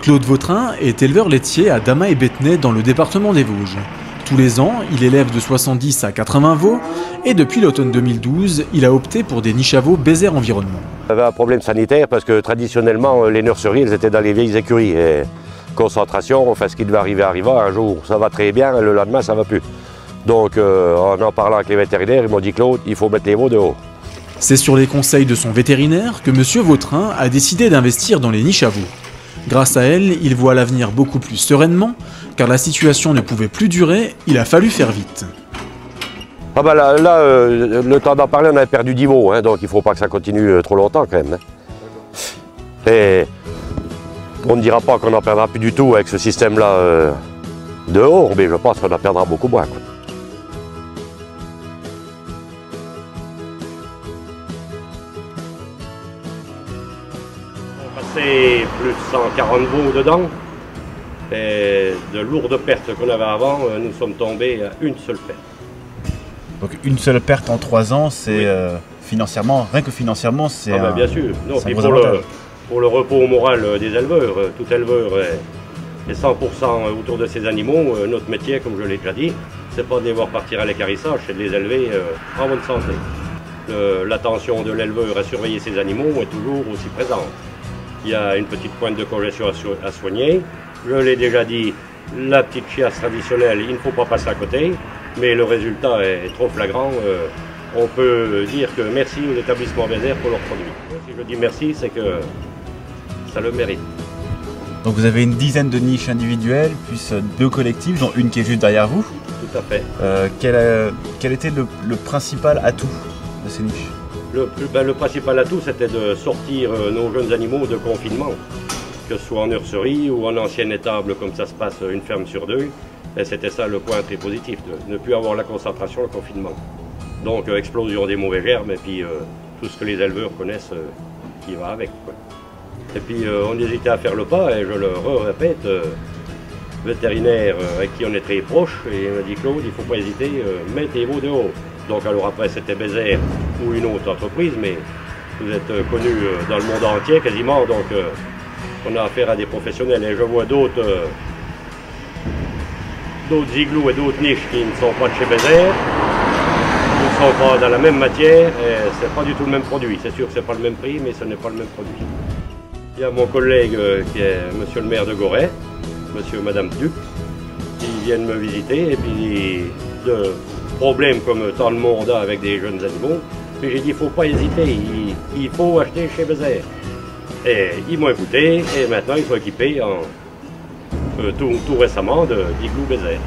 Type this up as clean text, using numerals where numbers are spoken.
Claude Vautrin est éleveur laitier à Damas et Béthenay dans le département des Vosges. Tous les ans, il élève de 70 à 80 veaux et depuis l'automne 2012, il a opté pour des niches à veaux Bézère Environnement. Il y avait un problème sanitaire parce que traditionnellement, les nurseries, elles étaient dans les vieilles écuries. Et concentration, enfin ce qui devait arriver arriva. Un jour, ça va très bien et le lendemain, ça ne va plus. Donc en parlant avec les vétérinaires, ils m'ont dit « Claude, il faut mettre les veaux dehors ». C'est sur les conseils de son vétérinaire que M. Vautrin a décidé d'investir dans les niches à veaux. Grâce à elle, il voit l'avenir beaucoup plus sereinement, car la situation ne pouvait plus durer, il a fallu faire vite. Ah bah là, le temps d'en parler, on avait perdu 10 veaux, hein, donc il ne faut pas que ça continue trop longtemps quand même. Hein. Et on ne dira pas qu'on n'en perdra plus du tout avec ce système-là dehors, mais je pense qu'on en perdra beaucoup moins, quoi. C'est plus de 140 veaux dedans. Et de lourdes pertes qu'on avait avant, nous sommes tombés à une seule perte. Donc une seule perte en 3 ans, c'est financièrement, rien que financièrement, c'est bien sûr. Non, un puis gros avantage. pour le repos moral des éleveurs, tout éleveur est 100% autour de ses animaux. Notre métier, comme je l'ai déjà dit, c'est pas de les voir partir à l'équarrissage, c'est de les élever en bonne santé. L'attention de l'éleveur à surveiller ses animaux est toujours aussi présente. Il y a une petite pointe de congestion à soigner. Je l'ai déjà dit, la petite chiasse traditionnelle, il ne faut pas passer à côté, mais le résultat est trop flagrant. On peut dire que merci aux établissements Bézère pour leurs produits. Si je dis merci, c'est que ça le mérite. Donc vous avez une dizaine de niches individuelles, plus 2 collectives, dont une qui est juste derrière vous. Tout à fait. Quel était le principal atout de ces niches? Le principal atout, c'était de sortir nos jeunes animaux de confinement, que ce soit en nurserie ou en ancienne étable, comme ça se passe une ferme sur 2. Et c'était ça le point très positif, de ne plus avoir la concentration, le confinement. Donc explosion des mauvais germes et puis tout ce que les éleveurs connaissent qui va avec, quoi. Et puis on hésitait à faire le pas, et je le répète, vétérinaire avec qui on est très proche, et il m'a dit « Claude, il ne faut pas hésiter, mettez vos dehors ». Donc alors après c'était Bézère ou une autre entreprise, mais vous êtes connu dans le monde entier quasiment, donc on a affaire à des professionnels. Et je vois d'autres igloos et d'autres niches qui ne sont pas de chez Bézère, qui ne sont pas dans la même matière, et c'est pas du tout le même produit. C'est sûr que c'est pas le même prix, mais ce n'est pas le même produit. Il y a mon collègue qui est monsieur le maire de Goret, monsieur et madame Duc, qui viennent me visiter, et puis de problème comme tant de monde a avec des jeunes animaux. Puis j'ai dit, il ne faut pas hésiter, il faut acheter chez Bézère. Et ils m'ont écouté, et maintenant ils sont équipés tout récemment d'igloo Bézère.